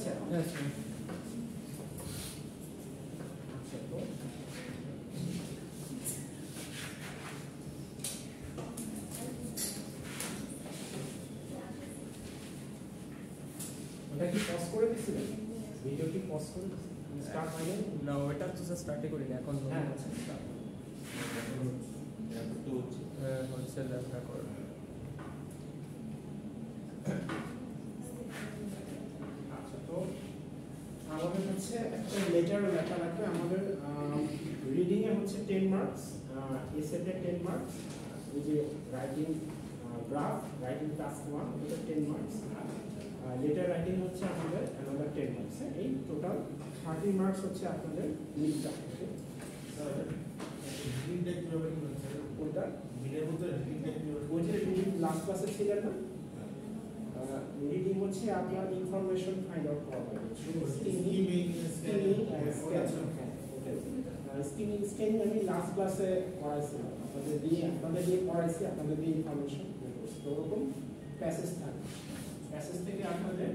যাচ্ছে? ওটা কি পজ করে দিছিলেন? ভিডিও কি পজ করে দিছিলেন? স্টার্ট হয়নি? না, ওটা তো স্টার্টই করিনি এখন। হ্যাঁ আচ্ছা স্টার্ট হচ্ছে দেখা করে। আচ্ছা, তো আমাদের হচ্ছে একটা লেটার লেখা লাগবে। আমাদের রিডিং এ হচ্ছে 10 মার্কস, এসেতে 10 মার্কস, এই যে রাইটিং গ্রাফ, রাইটিং টাস্ক 1 এটা 10 মার্কস, লেটার রাইটিং হচ্ছে আমাদের another 10 মার্কস। এই টোটাল 30 মার্কস হচ্ছে আপনাদের লিখতে হবে। রিডিংটা কিভাবে করতে হবে? কোনটা? ভিডিওর মধ্যে রিডিংটা কিভাবে? ওই যে রিডিং লাস্ট ক্লাসে ছিলেন না, রিডিং হচ্ছে আপনার ইনফরমেশন ফাইন্ড আউট করা হবে। স্ক্যানিং আমি লাস্ট ক্লাসে করাইছিলাম, আপনাদের দিয়ে করাইছি, আপনাদের দিয়ে ইনফরমেশন বের করছি। তো ওরকম প্যাসেজ থাকে, প্যাসেজ থেকে আপনাদের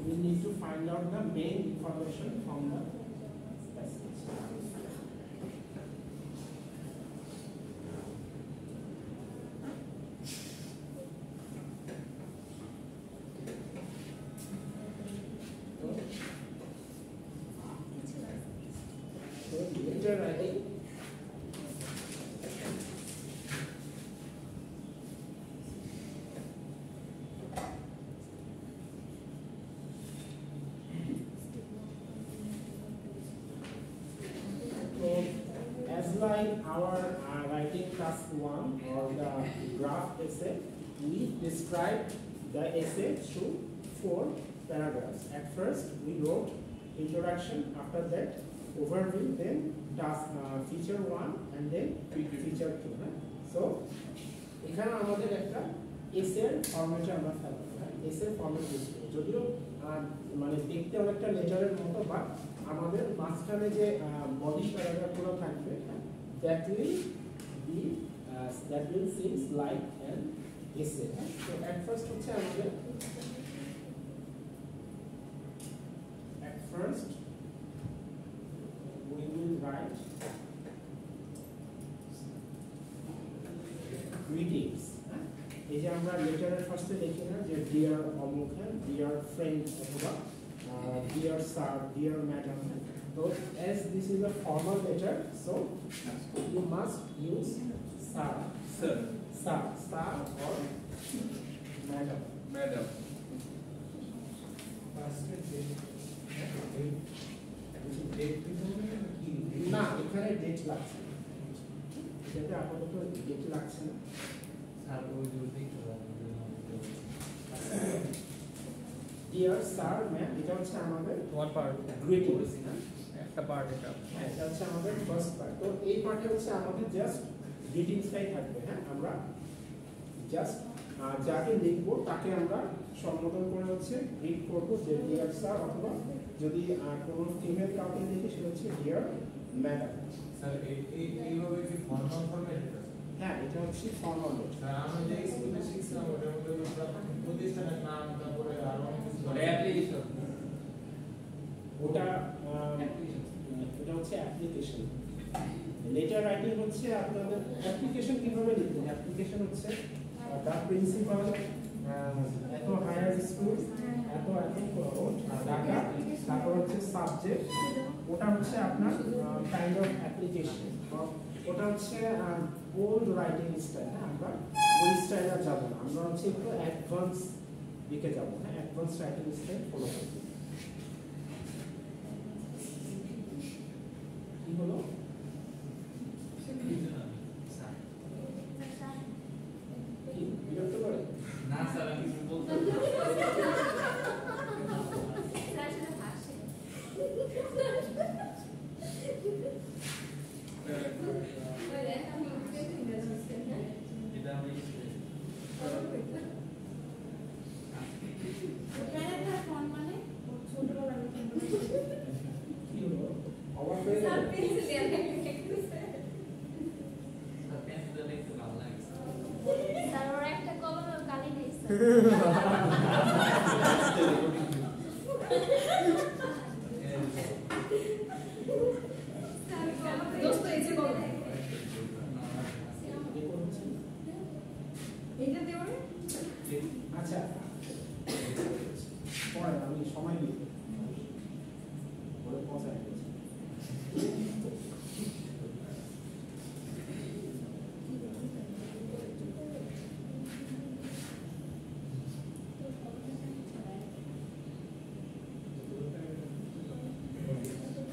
we need to find out the main information from the passage. So later writing, like our writing task 1 or the graph essay, we describe the essay through 4 paragraphs. At first, we wrote introduction, after that, overview, then task feature 1, and then feature 2. So, এখানে আমাদের একটা essay ফরম্যাটে আমরা ফেলবো, essay format use করব। যদিও মানে দেখতে অনেকটা লেটারের মতো, বা আমাদের মাঝখানে যে বডি প্যারাগ্রাফগুলো থাকবে, that will seems like an essay. So at first we will write greetings. এই যে আমরা লেটারের ফার্স্টে লিখি না যে ডিয়ার অমুক, ডিয়ার ফ্রেন্ড অথবা dear sir, deer madam. So as this is a formal letter, so you must use sir, or madam. না, এখানে ডেট লাগছে, এটাতে আপাতত ডেট লাগছে না। ডিয়ার স্যার ম্যাম, এটা হচ্ছে আমাদের ওয়ান পার্ট গ্রিটিংস, একটা পার্ট এটা। হ্যাঁ, এটা হচ্ছে আমাদের ফার্স্ট পার্ট। তো এই পার্টে হচ্ছে আমাদের জাস্ট গ্রিটিংসটাই থাকবে। হ্যাঁ, আমরা জাস্ট যাকে লিখবো তাকে আমরা সম্বোধন করে হচ্ছে গ্রিট করবো, যে ডিয়ার স্যার, অথবা যদি কোনো ফিমেল কাউকে লিখি সেটা হচ্ছে ডিয়ার ম্যাডাম। স্যার এইভাবে কি ফর্মাল ফরম্যাট? হ্যাঁ, এটা হচ্ছে ফর্মাল লেটার। স্যার আমরা যে স্কুলে শিখছিলাম ওটার মধ্যে প্রতিষ্ঠানের নাম, তারপরে আরো অনেক কিছু অ্যাপ্লিকেশন, ওটা হচ্ছে অ্যাপ্লিকেশন। লেটার রাইটিং হচ্ছে আপনাদের অ্যাপ্লিকেশন কিভাবে লিখবেন? অ্যাপ্লিকেশন হচ্ছে দ্য প্রিন্সিপাল এত হায়ার স্কুল এত ঢাকা, তারপর হচ্ছে সাবজেক্ট, ওটা হচ্ছে আপনার কাইন্ড অফ অ্যাপ্লিকেশন। ওটা হচ্ছে ওল্ড রাইটিং স্টাইল। আমরা ওই স্টাইলে যাবো না, আমরা হচ্ছে একটু অ্যাডভান্স দিকে যাবো। হ্যাঁ, অ্যাডভান্স রাইটিং স্টাইল ফলো করবো। কি হলো? বিরক্ত করে না স্যার, আমি কিছু বলতে দোস্ত এই যে বলো এইটা দেওয়া আচ্ছা পরে আমি সময় দিই বলে পৌঁছায়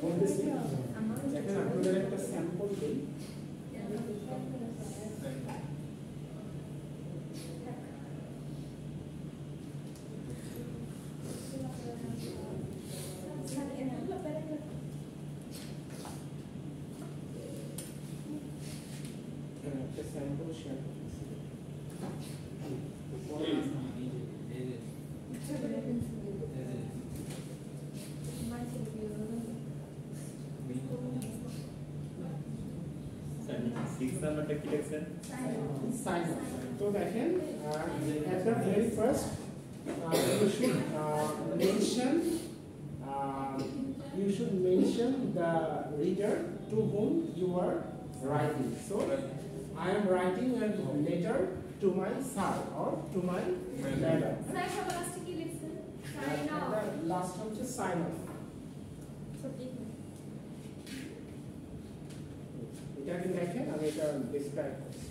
বলতেছি দেখেন আপনাদের একটা স্যাম্পল দিই একটা স্যাম্পল শেয়ার করতেছি Sign off. So দেখেন at the very first you should mention the reader to whom you are writing. So I am writing a letter to my sir or to my madam. Sir সবার লাস্টে কি লিখছেন sign of Last হচ্ছে sign off. এটা কি দেখেন আমি এটা ডেসক্রাইব করছি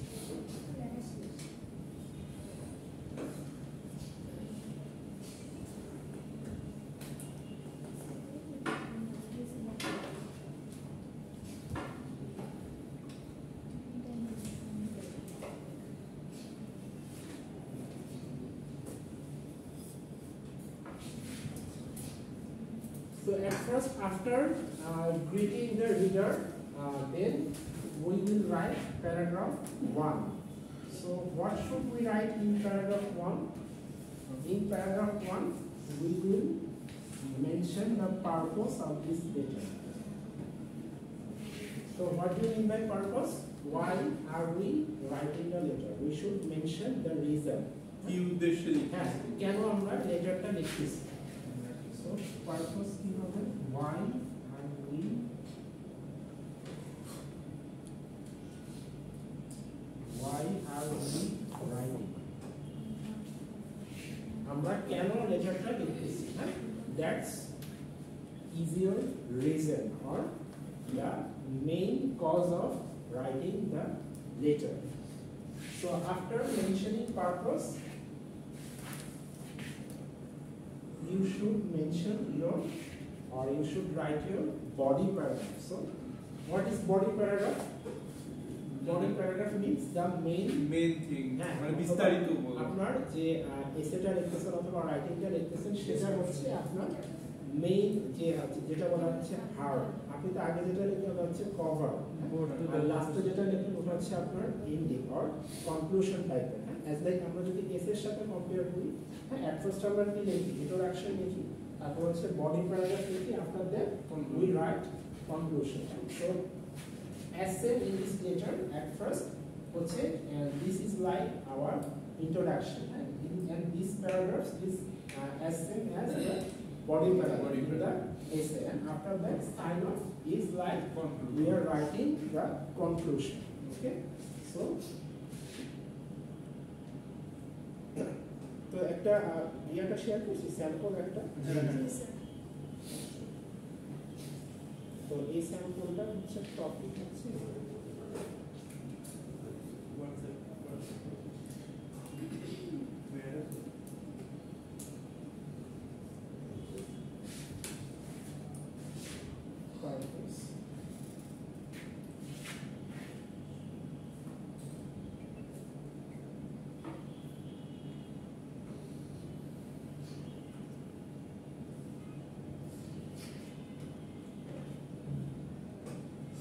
So at first, after greeting the reader, then we will write paragraph 1. So what should we write in paragraph 1? In paragraph 1, we will mention the purpose of this letter. So what do you mean by purpose? Why are we writing the letter? We should mention the reason. কি উদ্দেশ্যে লিখা হ্যাঁ কেন আমরা লেটারটা লিখতেছি so purpose কি হবে why are we writing আমরা কেন লেটারটা লিখতেছি হ্যাঁ that's is your reason or the main cause of writing the letter. So after mentioning purpose, you should mention your or you should write your body paragraph. So what is body paragraph? Body paragraph means the main main thing মানে বিস্তারিত বলো আপনার যে এসেটা লিখতেছেন অথবা রাইটিংটা লিখতেছেন সেটা হচ্ছে আপনার main যে যেটা বলা হচ্ছে হার্ড আপনি তো আগে যেটা লিখলেন ওটা হচ্ছে কভার আর লাস্টে যেটা লিখলেন ওটা হচ্ছে আপনার এন্ডিং অর কনক্লুশন টাইপের হ্যাঁ অ্যাজ লাইক আমরা যদি এসের সাথে কম্পেয়ার করি হ্যাঁ অ্যাট ফার্স্ট আমরা কি লিখি ইন্ট্রোডাকশন লিখি তারপর হচ্ছে বডি প্যারাগ্রাফ লিখি after that we write conclusion so as said in this letter at first হচ্ছে this is like our introduction and these paragraphs is as same as the body paragraph in the essay and after that sign off is like we are writing the conclusion okay so তো একটা ইয়াটা share করছি sample একটা তো এই স্যাম্পলটা হচ্ছে topic হচ্ছে purpose.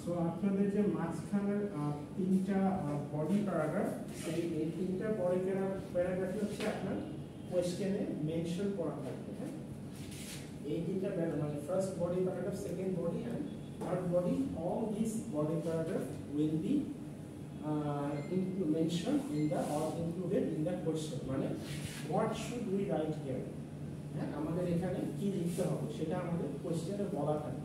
So আপনাদের যে মাঝখানের তিনটা বডি প্যারাগ্রাফ সেই এই তিনটা বডি প্যারাগ্রাফ হচ্ছে আপনার কোশ্চেনে মেনশন করা থাকবে হ্যাঁ এই তিনটা মানে first body paragraph second body and third body all these body paragraph will be mentioned in the or included in the question মানে what should we write here হ্যাঁ আমাদের এখানে কি লিখতে হবে সেটা আমাদের কোশ্চেনে বলা থাকে।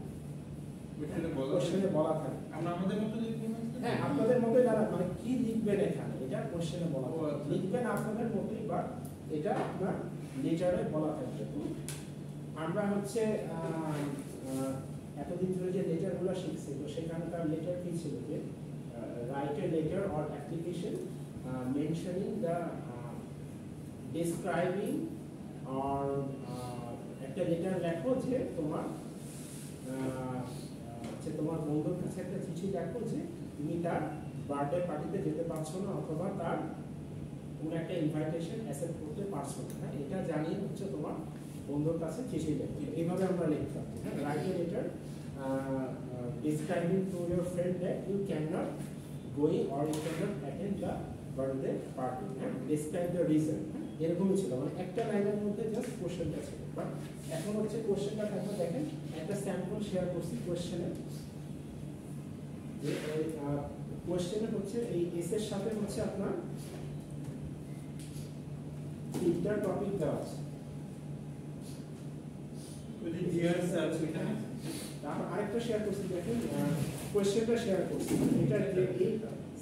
কোশ্চেনে বলা থাকে। আমরা আমাদের মতো লিখবো না? হ্যাঁ আপনাদের মতো যারা মানে কি লিখবেন এখানে এটা কোশ্চেনে বলা ও, থাকে। আচ্ছা। লিখবেন আপনাদের মতোই বাট এটা আপনার লেটারে বলা থাকবে। আমরা হচ্ছে এতদিন ধরে যে লেটারগুলো শিখছি তো সেখানকার লেটার কি ছিল যে write a letter or application mentioning the describing or একটা লেটার লেখো যে তোমার তোমার বন্ধুর কাছে একটা চিঠি লেখো যে তুমি তার বার্থডে পার্টিতে যেতে পারছো না অথবা তার কোনো একটা ইনভাইটেশন অ্যাকসেপ্ট করতে পারছো না। হ্যাঁ এটা জানিয়ে হচ্ছে তোমার বন্ধুর কাছে চিঠি লেখো। এইভাবে আমরা লিখতাম। হ্যাঁ write a letter describing to your friend that you cannot going or you cannot attend the birthday party. হ্যাঁ describe the reason. এরকমই ছিল মানে একটা লাইনের মধ্যে জাস্ট কোশ্চেনটা ছিল। বাট এখন হচ্ছে কোশ্চেনটা থাকবে দেখেন একটা স্যাম্পল শেয়ার করছি কোশ্চেনে। কোশ্চেনে হচ্ছে এই এস এর সাথে হচ্ছে আপনার তিনটা টপিক দেওয়া আছে। তারপর আরেকটা শেয়ার করছি দেখেন কোশ্চেনটা শেয়ার করছি এটা এই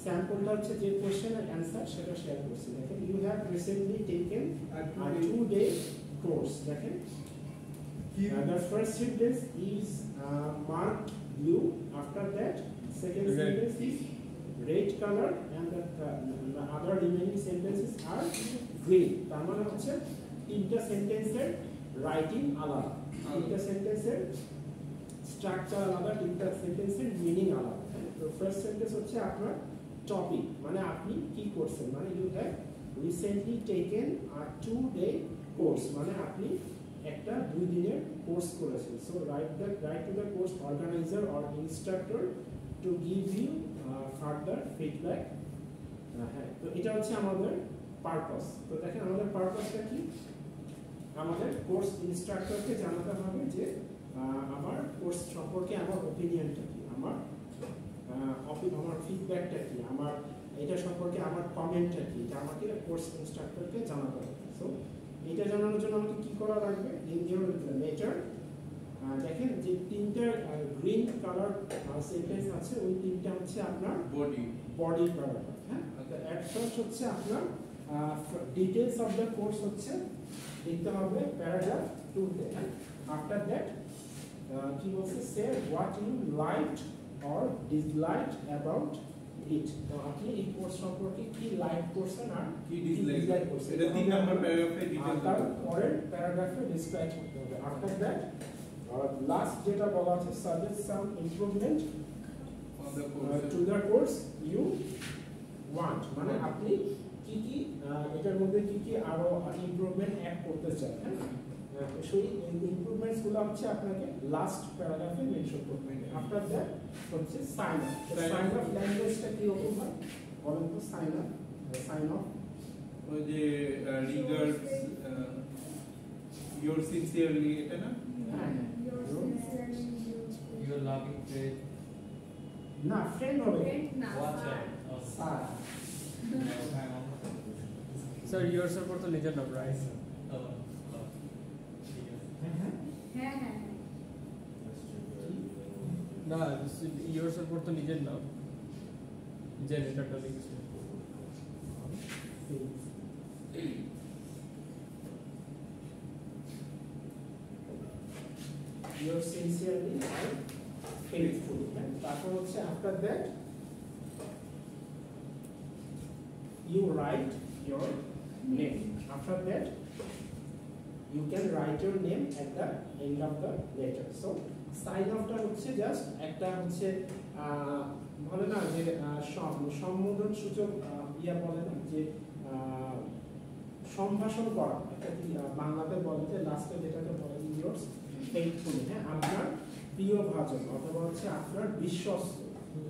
স্যাম্পলটা হচ্ছে যে কোশ্চেন এর অ্যানসার সেটা শেয়ার করছি দেখেন you have recently taken a 2-day course দেখেন the first sentence is marked blue after that second sentence is red color and the other remaining sentences are green তার মানে হচ্ছে তিনটা সেন্টেন্সের রাইটিং আলাদা তিনটা সেন্টেন্সের স্ট্রাকচার আলাদা তিনটা সেন্টেন্সের মিনিং আলাদা। তো ফার্স্ট সেন্টেন্স হচ্ছে আপনার টপিক মানে আপনি কি করছেন মানে you have recently taken a 2-day course মানে আপনি একটা 2 দিনের কোর্স করেছেন। So write to the course organizer or instructor to give you further feedback. হ্যাঁ তো এটা হচ্ছে আমাদের পারপাস। তো দেখেন আমাদের পারপাসটা কি আমাদের কোর্স ইনস্ট্রাক্টরকে জানাতে হবে যে আমার কোর্স সম্পর্কে আমার ওপিনিয়নটা কি আমার ফিডব্যাকটা কি আমার এটা সম্পর্কে আমার কমেন্টটা কি এটা আমাকে কোর্স ইনস্ট্রাক্টরকে জানাতে হবে। সো এটা জানানোর জন্য আমাকে কি করা লাগবে ইন ইওর লেটার দেখেন যে তিনটা গ্রিন কালার সেন্টেন্স আছে ওই তিনটা হচ্ছে আপনার বডি প্যারাগ্রাফ। হ্যাঁ এট ফার্স্ট হচ্ছে আপনার ডিটেইলস অফ দ্য কোর্স হচ্ছে লিখতে হবে প্যারাগ্রাফ 2-তে। আফটার দ্যাট কি বলছে সে what you liked or disliked about it. তো আপনি এই কোর্স সম্পর্কে কি লাইক করছেন আর কি ডিসলাইক করছেন এটা 3 নাম্বার প্যারাগ্রাফে ডিটেইলস তার পরের প্যারাগ্রাফে ডিসক্রাইব করতে হবে। আফটার দ্যাট লাস্ট যেটা বলা আছে suggest some improvement to the course you want মানে আপনি কি কি এটার মধ্যে কি কি আরো ইমপ্রুভমেন্ট অ্যাড করতে চান। হ্যাঁ সেই ইমপ্রুভমেন্টস গুলো হচ্ছে আপনাকে লাস্ট প্যারাগ্রাফে মেনশন করতে হবে। আফটার দ্যাট হচ্ছে সাইন অফ। সাইন অফ ল্যাঙ্গুয়েজটা কি রকম হয় বলেন তো সাইন অফ ওই যে রিগার্ডস ইওর সিনসিয়ারলি এটা না ইউ লাভিং ফ্রেন্ড না ফ্রেন্ড হবে স্যার স্যার yours এর পর তো নিজের নাম রাইট হ্যাঁ হ্যাঁ না yours এর পর তো নিজের নাম যে লেটারটা লিখছে Yours sincerely and faithfully. তারপর হচ্ছে after that you write your name. After that you can write your name at the end of the letter. So sign off টা হচ্ছে জাস্ট একটা হচ্ছে বলে না যে সম্বোধন সূচক ইয়া বলে না যে সম্ভাষণ করা একটা কি বাংলাতে বলে যে লাস্টে যেটাকে বলে yours faithfully। হ্যাঁ আপনার প্রিয় ভাজন অথবা হচ্ছে আপনার বিশ্বস্ত।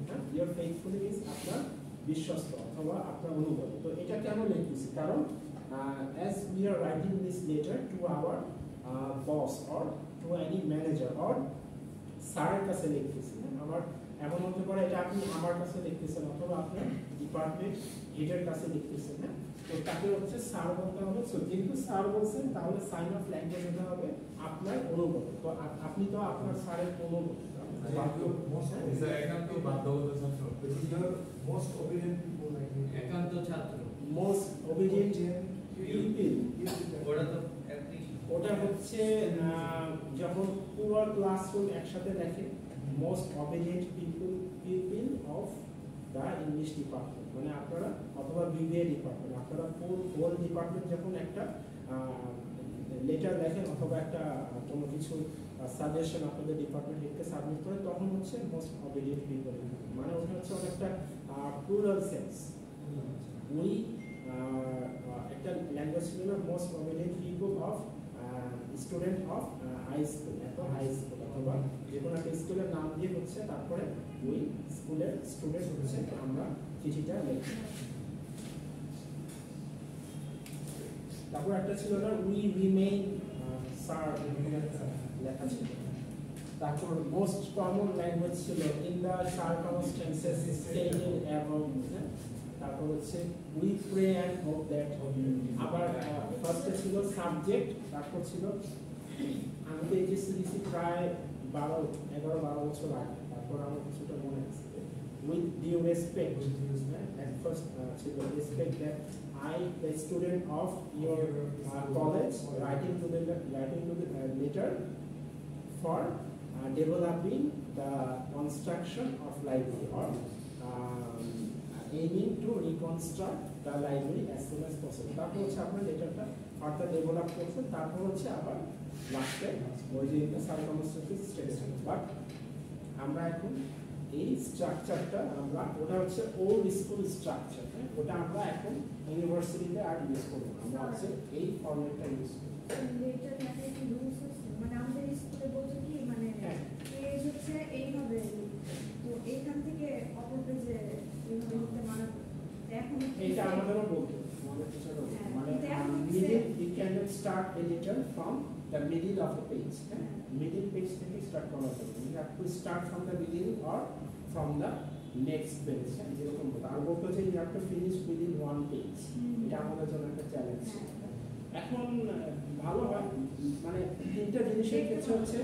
হ্যাঁ your faithfully means আপনার বিশ্বস্ত অথবা আপনার অনুগত। তো এটা কেন লিখতেছি কারণ as we are writing this letter to our boss or to any manager or স্যারের কাছে লিখতেছি। আমার এমন হতে পারে এটা আপনি আমার কাছে লিখতেছেন অথবা আপনার ডিপার্টমেন্ট হেডের কাছে লিখতেছেন। হ্যাঁ তো তাকে হচ্ছে স্যার বলতে হবে। সো যেহেতু স্যার বলছেন তাহলে সাইন অফ ল্যাঙ্গুয়েজ হতে হবে আপনার অনুগত। তো আপনি তো আপনার স্যারের অনুগত। একান্ত বাধ্যগত ছাত্র। Most obedient people like me. একান্ত ছাত্র। মোস্ট ওবিডিয়েন্ট পিপল, ওটা তো একই। ওটা হচ্ছে যখন পুরো ক্লাসরুম একসাথে দেখে most obedient people of the English department, মানে আপনারা অথবা বিবিএ ডিপার্টমেন্ট, আপনারা হোল ডিপার্টমেন্ট যখন একটা লেটার লেখেন অথবা একটা কোনো কিছু সাজেশন আপনাদের ডিপার্টমেন্ট হেডকে সাবমিট করে, তখন হচ্ছে মোস্ট ওবিডিয়েন্ট পিপল, মানে ওটা হচ্ছে অনেকটা প্লুরাল সেন্স। উই একটা ল্যাঙ্গুয়েজ ছিল না, most obedient people of student of high school, এখন হাই স্কুল অথবা যে কোনো একটা স্কুলের নাম দিয়ে হচ্ছে তারপরে ওই স্কুলের স্টুডেন্ট হচ্ছে আমরা চিঠিটা লিখি। তারপর একটা ছিল না, উই রিমেইন স্যার লেখা ছিল। তারপর মোস্ট কমন ল্যাঙ্গুয়েজ ছিল in the circumstances stated above. তারপর হচ্ছে we pray and hope that. আবার ফার্স্টে ছিল সাবজেক্ট, তারপর ছিল আমি তো এইচএসসি দিয়েছি প্রায় 11-12 বছর আগে, তারপর আমার কিছুটা মনে আছে। With due respect, at first ছিল respect that I, the student of your college, writing to the letter for developing the construction of library or aiming to reconstruct the library as soon as possible. তারপর হচ্ছে আপনার লেটারটা further develop করছে, তারপর হচ্ছে আবার লাস্টে ওই যে সার্কামস্ট্যান্সেস স্টেটাস। বাট আমরা এখন এই স্ট্রাকচারটা আমরা, ওটা হচ্ছে ওল্ড স্কুল স্ট্রাকচার, ওটা আমরা এখন ইউনিভার্সিটিতে আর ইউজ করবো, আমরা হচ্ছে এই ফরম্যাটটা ইউজ করবো। লেটার লেখা কি রুলস আছে? মানে আমাদের স্কুলে বলছে কি, মানে পেজ হচ্ছে এইভাবে, তো এইখান থেকে অপর পেজে এইভাবে লিখতে মানা করে। এখন এটা আমাদেরও বলতো, আমাদের টিচার বলতো, মানে middle, you cannot start a letter from the middle of the page, middle page থেকে স্টার্ট করা যাবে, you have to start from the middle or from the next page, যেরকম বলতো। আর বলতো যে you have to finish within one page, এটা আমাদের জন্য একটা চ্যালেঞ্জ। এখন ভালো হয়, মানে তিনটা জিনিসের ক্ষেত্রে হচ্ছে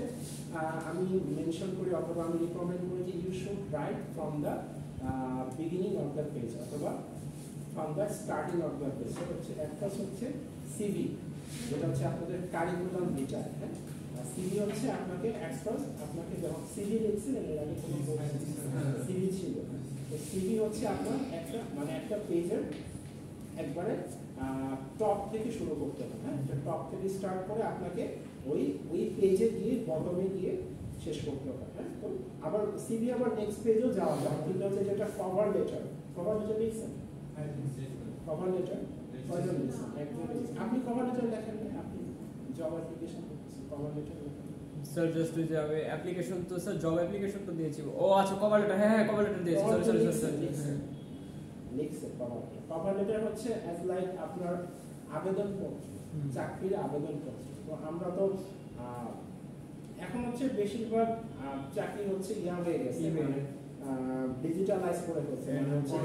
আমি মেনশন করি অথবা আমি রিকমেন্ড করি যে you should write from the beginning of the page অথবা from the starting of the page. হচ্ছে একটা হচ্ছে সিভি, যেটা হচ্ছে আপনাদের কারিকুলাম লেটার। হ্যাঁ, সিভি হচ্ছে আপনাকে আপনাকে যখন সিভি লিখছিলেন এর আগে কোনো সিভি ছিল, তো সিভি হচ্ছে আপনার একটা মানে একটা পেজের একবারে টপ থেকে শুরু করতে হবে। হ্যাঁ, টপ থেকে স্টার্ট করে আপনাকে ওই পেজে গিয়ে বটমে গিয়ে শেষ করতে হবে। হ্যাঁ, তো আবার সিভি আবার নেক্সট পেজেও যাওয়া যায়, কিন্তু হচ্ছে যেটা কভার লেটার লিখছেন, কভার লেটার কয়জন লিখছেন? একজন লিখছেন। আপনি কভার লেটার লেখেন না, আপনি জব অ্যাপ্লিকেশন করতেছেন, কভার লেটার লেখেন স্যার? জাস্ট ওই যে আমি অ্যাপ্লিকেশন তো স্যার জব অ্যাপ্লিকেশন তো দিয়েছি। ও আচ্ছা, কভার লেটার, হ্যাঁ কভার লেটার দিয়েছি। সরি লিখছে কভার লেটার হচ্ছে অ্যাজ লাইক আপনার আবেদনপত্র, চাকরির আবেদনপত্র। তো আমরা তো এখন হচ্ছে বেশিরভাগ চাকরি হচ্ছে ইয়া হয়ে গেছে, মানে ডিজিটালাইজ করে ফেলছে, মানে হচ্ছে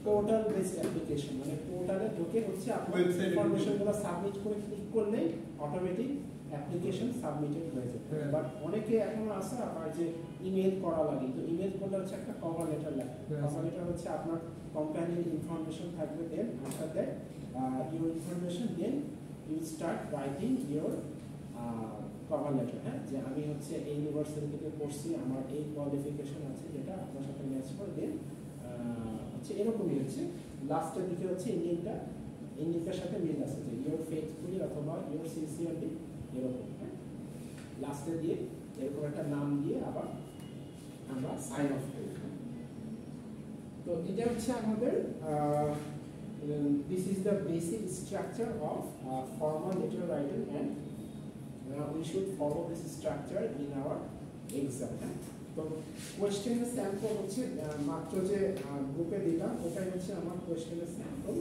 পোর্টাল বেসড অ্যাপ্লিকেশন, মানে পোর্টালে ঢুকে হচ্ছে আপনার ইনফরমেশনগুলো সাবমিট করে ক্লিক করলেই অটোমেটিক অ্যাপ্লিকেশন সাবমিটেড হয়ে যাবে। বাট অনেকে এখনো আছে আবার যে ইমেল করা লাগে, তো ইমেল করলে হচ্ছে একটা কভার লেটার লাগে। কভার লেটার হচ্ছে আপনার কোম্পানির ইনফরমেশন থাকবে, then after that your information, then you start writing your cover letter. হ্যাঁ, যে আমি হচ্ছে এই ইউনিভার্সিটি থেকে পড়ছি, আমার এই কোয়ালিফিকেশন আছে যেটা আপনার সাথে ম্যাচ করে, দেন হচ্ছে এরকমই হচ্ছে লাস্টের দিকে হচ্ছে ইন্ডিয়ার সাথে মিল আছে যে ইউর ফেথফুলি অথবা ইউর সিনসিয়ারলি, এরকম। হ্যাঁ, লাস্টে দিয়ে এরকম একটা নাম দিয়ে আবার আমরা সাইন অফ করি। তো এটা হচ্ছে আমাদের this is the basic structure of formal letter writing, and we should follow this structure in our exam. তো কোয়েশ্চেনের স্যাম্পল হচ্ছে মাত্র যে গ্রুপে দিলাম, ওটাই হচ্ছে আমার কোয়েশ্চেনের স্যাম্পল।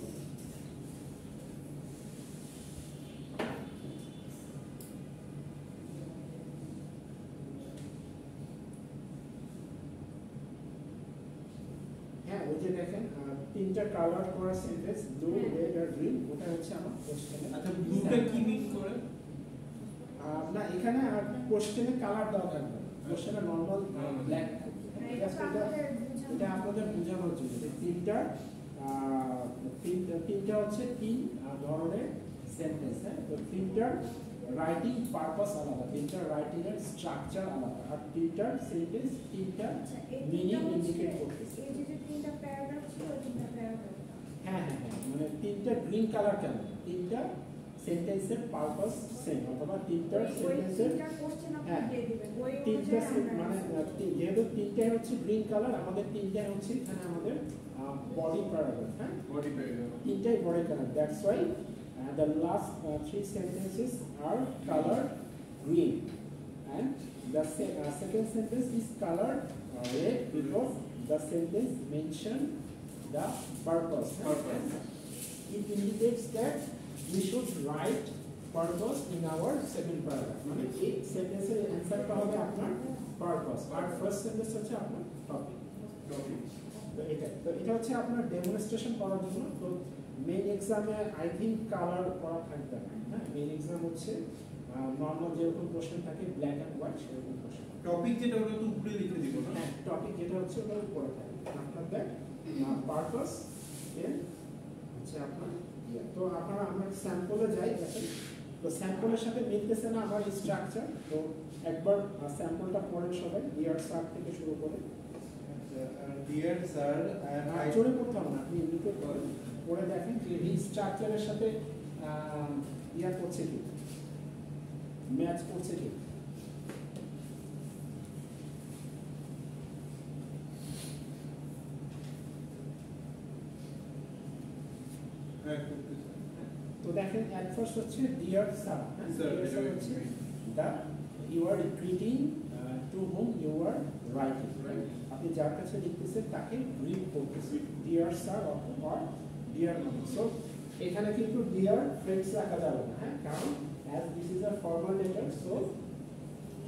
হ্যাঁ, ওই যে দেখেন তিনটা কালার করা সেন্টেন্স ব্লু রেড আর গ্রিন ওটা হচ্ছে আমার কোশ্চেনে আচ্ছা ব্লুটা কি মিন করে? না এখানে কোশ্চেনে কালার দেওয়া থাকবে কোশ্চেনে নরমাল ব্ল্যাক এটা আপনাদের বোঝানোর জন্য যে তিনটা হচ্ছে তিন ধরনের সেন্টেন্স হ্যাঁ তো তিনটার রাইটিং পারপাস আলাদা তিনটার রাইটিং এর স্ট্রাকচার আলাদা আর তিনটার সেন্টেন্স তিনটা মিনিং ইন্ডিকেট করতেছে এই যে তিনটা প্যারাগ্রাফ ছিল ওই তিনটা প্যারাগ্রাফ হ্যাঁ তিনটা গ্রিন কালার কেন তিনটা সেন্টেন্সের পারপাস সেম অথবা তিনটার সেন্টেন্সের তিনটা কোশ্চেন আপনি দিয়ে দিবেন ওই তিনটা মানে যেহেতু তিনটাই হচ্ছে গ্রিন কালার আমাদের তিনটাই হচ্ছে এখানে আমাদের বডি প্যারাগ্রাফ হ্যাঁ বডি প্যারাগ্রাফ তিনটাই body colour that's why the last three sentences are colored green and the second sentence is colored red because the sentence mention the purpose. It indicates that we should write purpose in our second paragraph. মানে এই সেন্টেন্সের অ্যানসারটা হবে আপনার purpose আর first sentence হচ্ছে আপনার topic তো এটা হচ্ছে আপনার ডেমনস্ট্রেশন করার জন্য তো মেইন এক্সামে আই থিঙ্ক কালার করা থাকবে না হ্যাঁ মেইন এক্সাম হচ্ছে নর্মাল যেরকম কোশ্চেন থাকে ব্ল্যাক অ্যান্ড হোয়াইট সেরকম কোশ্চেন টপিক যেটা ওটা তো উপরে লিখে দিব না হ্যাঁ টপিক যেটা হচ্ছে ওটা উপরে থাকে আপনার দ্যাট পারপাস দেন হচ্ছে আপনার তো আপনারা আমরা স্যাম্পলে যাই দেখেন তো স্যাম্পলের সাথে মিলতেছে না আমার স্ট্রাকচার তো একবার স্যাম্পলটা পড়েন সবাই ডিয়ার স্যার থেকে শুরু করে ডিয়ার স্যার জোরে করতে হবে না আপনি এমনিতে পড়ে দেখেন যে এই স্ট্রাকচারের সাথে ইয়া করছে কি ম্যাচ করছে কি তো দেখেন এট ফার্স্ট হচ্ছে ডিয়ার স্যার স্যার হচ্ছে the you are repeating to hmm you are writing আপনি যার কাছে লিখতেছেন তাকে রিড করতেছেন dear sir or dear ma'am so এখানে কিন্তু ডিয়ার ফ্রেন্ডস রাখা যাবে না হ্যাঁ কারণ as this is a formal letter so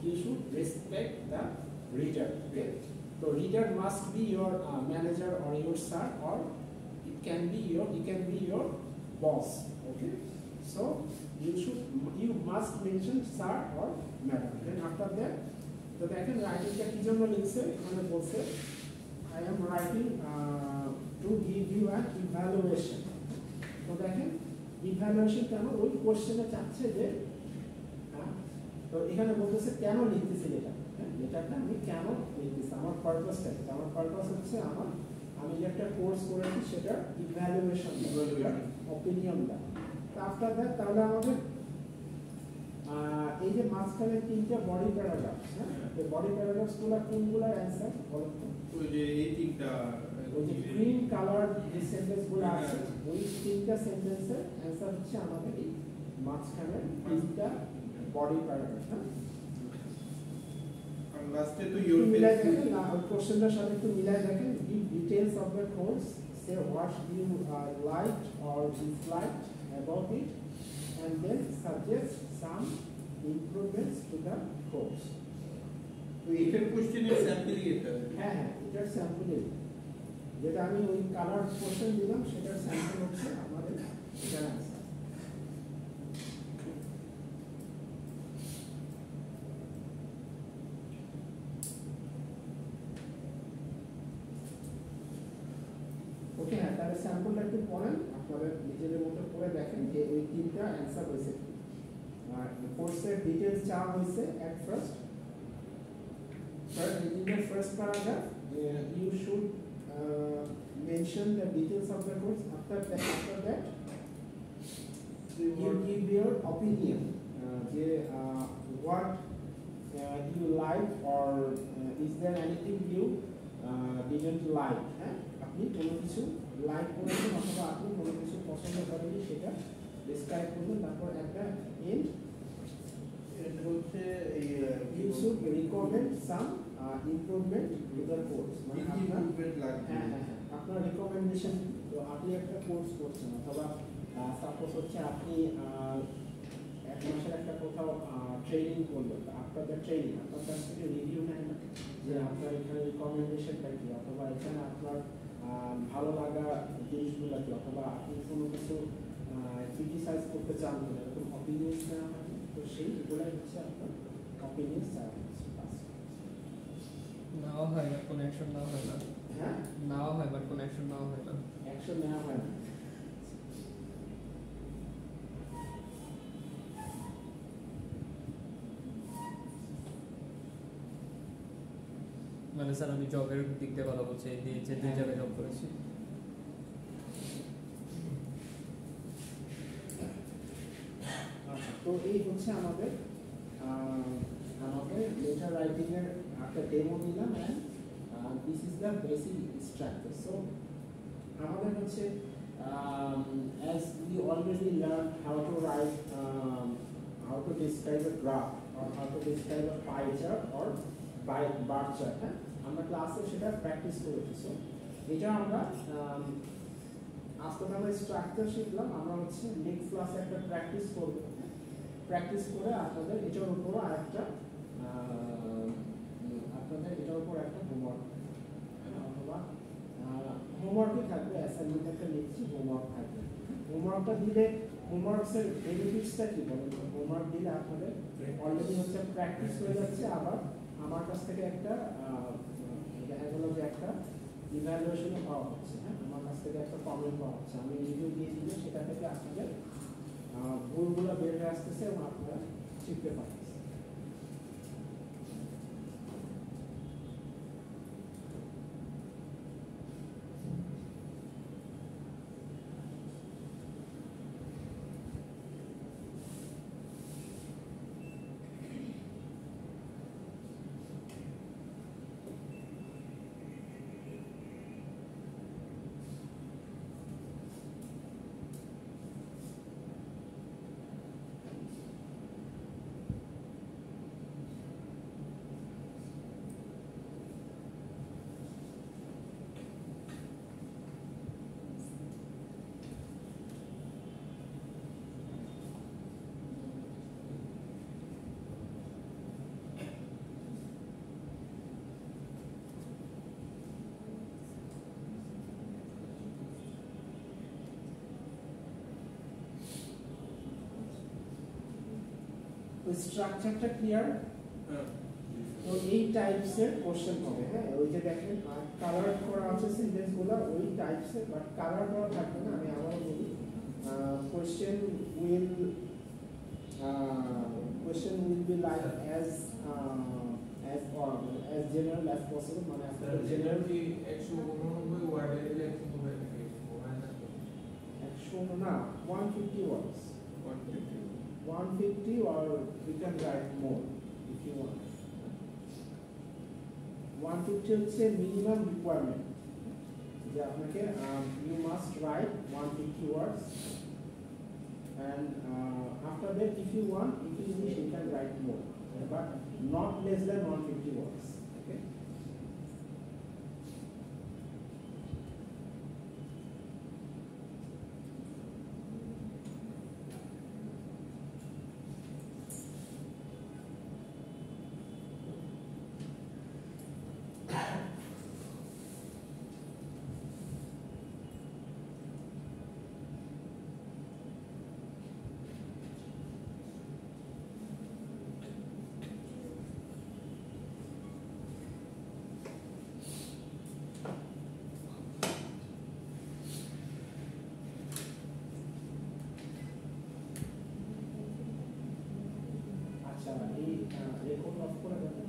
you should respect the reader okay so reader must be your manager or your sir or it can be your boss okay so you must mention sir or madam then after that তো দেখেন রাইটিংটা কি জন্য লিখছে এখানে বলছে I am writing to give you an evaluation তো দেখেন evaluation কেন ওই কোশ্চেনে চাচ্ছে যে তো এখানে বলতেছে কেন লিখতেছি এটা লেটারটা আমি কেন লিখতেছি আমার পারপাসটা কি আমার পারপাস হচ্ছে আমি যে একটা কোর্স করেছি সেটা ইভ্যালুয়েশন অপিনিয়ন দেওয়া তো আফটার দ্যাট তাহলে আমাদের এই যে মাঝখানে তিনটা বডি প্যারাগ্রাফ হ্যাঁ এই বডি প্যারাগ্রাফসগুলো কোনগুলোর অ্যান্সার বলুন তো ওই যে এই তিনটা ওই যে গ্রিন কালার যে সেন্টেন্সগুলো আছে ওই তিনটা সেন্টেন্সের অ্যান্সার হচ্ছে আমাদের এই মাঝখানে তিনটা body paragraph huh? and last to your মিলাই দেখেন না কোশ্চেনটার সাথে একটু মিলাই দেখেন give details of the course say what you liked or disliked about it and then suggest some improvements to the course তো এটার কোশ্চেনের স্যাম্পল এটা হ্যাঁ এটার স্যাম্পল যেটা আমি ওই কালার কোশ্চেন দিলাম সেটার স্যাম্পল হচ্ছে আমাদের এটার অ্যান্সার ওকে হ্যাঁ তাহলে স্যাম্পলটা একটু পড়েন আপনাদের নিজেদের মতো পড়ে দেখেন যে ওই তিনটা অ্যান্সার হয়েছে আর কোর্সের ডিটেইলস চাওয়া হয়েছে at first in the first paragraph you should mention the details of the course after that you give your opinion what you like or is there anything you didn't like আপনি কোনো কিছু like করেছেন অথবা আপনি কোনো কিছু পছন্দ করেননি সেটা ডেসক্রাইব করবেন তারপর একটা এন্ড এটা হচ্ছে এই you should recommend some improvement to the course মানে ইমপ্রুভমেন্ট লাগবে হ্যাঁ আপনার রিকমেন্ডেশন তো আপনি একটা কোর্স করছেন অথবা সাপোজ হচ্ছে আপনি এক মাসের একটা কোথাও ট্রেনিং করলেন আফটার দ্য ট্রেনিং আপনার কাছ থেকে রিভিউ নেন না যে আপনার এখানে রিকমেন্ডেশনটা কি অথবা এখানে আপনার ভালো লাগা জিনিসগুলো কি, অথবা আপনি কোনো কিছু ক্রিটিসাইজ করতে চান কিনা, এরকম অপিনিয়ন্স নেওয়া হয়, তো সেইগুলোই হচ্ছে আপনার অপিনিয়ন্স চাওয়া হচ্ছে। নাও হয় বাট কোনো অ্যাকশন নাও হয় না। হ্যাঁ, নাও হয় বাট কোনো অ্যাকশন নাও হয় না। অ্যাকশন নেওয়া হয় না। মানে স্যার আমি জবের দিক দিয়ে কথা বলছি, এই যে দুই জায়গায় জব করেছি। আচ্ছা, তো এই হচ্ছে আমাদের আমাদের লেটার রাইটিং এর একটা ডেমো দিলাম, and this is the basic structure. So আমাদের হচ্ছে as we already learned how to write how to describe a graph or how to describe a pie chart or bar chart, হ্যাঁ আমরা ক্লাসে সেটা practice করেছি। So এটা আমরা আজকে আমরা স্ট্রাকচার শিখলাম, আমরা হচ্ছে নেক্সট ক্লাসে একটা প্র্যাকটিস করব, প্র্যাকটিস করে আপনাদের এটার উপর আরেকটা আপনাদের এটার উপর একটা হোমওয়ার্ক অথবা হোমওয়ার্কই থাকবে, অ্যাসাইনমেন্ট একটা লিখছি, হোমওয়ার্ক থাকবে। হোমওয়ার্কটা দিলে হোমওয়ার্কসের বেনিফিটসটা কি বলেন? হোমওয়ার্ক দিলে আপনাদের অলরেডি হচ্ছে প্র্যাকটিস হয়ে যাচ্ছে, আবার আমার কাছ থেকে একটা দেখা গেল যে একটা ইভ্যালুয়েশন পাওয়া হচ্ছে, হ্যাঁ আমার কাছ থেকে একটা কমেন্ট পাওয়া হচ্ছে, আমি রিভিউ দিয়ে দিলে সেটা থেকে আপনাদের ভুলগুলো বের হয়ে আসতেছে এবং আপনারা শিখতে পারতেছে। স্ট্রাকচারটা ক্লিয়ার? তো এই টাইপসের কোশ্চেন হবে, হ্যাঁ ওই যে দেখেন কালার করা আছে সেন্টেন্সগুলো ওই টাইপসের, বাট কালার করা থাকবে না। আমি আবার বলি, question will be like as general as possible, মানে আপনাদের জেনারেল 189 ওয়ার্ডের লেখা হবে নাকি? 100 না 150 words, 150 or you can write more if you want. 150 হচ্ছে মিনিমাম রিকোয়ারমেন্ট, যে আপনাকে you must write 150 words, and after that if you want, if you wish, you can write more, but not less than 150 words. Okay. আচ্ছা, এই record of করে দেবেন।